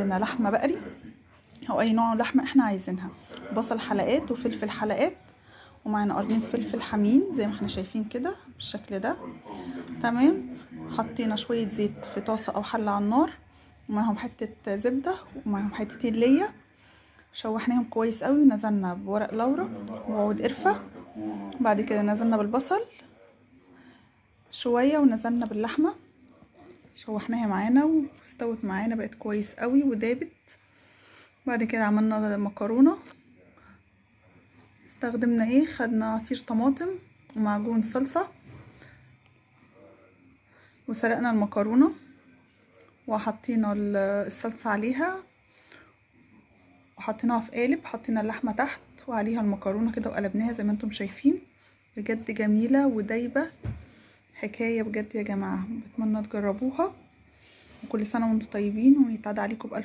عندنا لحمه بقري او اي نوع لحمه احنا عايزينها، بصل حلقات وفلفل حلقات، ومعانا قرنين فلفل حامين زي ما احنا شايفين كده بالشكل ده. تمام. حطينا شويه زيت في طاسه او حله على النار، ومعاهم حته زبده، ومعاهم حتتين ليا، شوحناهم كويس قوي، ونزلنا بورق لورا وعود قرفه. بعد كده نزلنا بالبصل شويه، ونزلنا باللحمه، شوحناها معانا واستوت معانا، بقت كويس قوي ودابت. بعد كده عملنا مكرونه، استخدمنا خدنا عصير طماطم ومعجون صلصه، وسلقنا المكرونه وحطينا الصلصه عليها، وحطيناها في قالب، حطينا اللحمه تحت وعليها المكرونه كده، وقلبناها زي ما انتم شايفين. بجد جميله ودايبه، حكايه بجد يا جماعه. بتمنى تجربوها، وكل سنه وانتم طيبين، ويتعاد عليكم بألف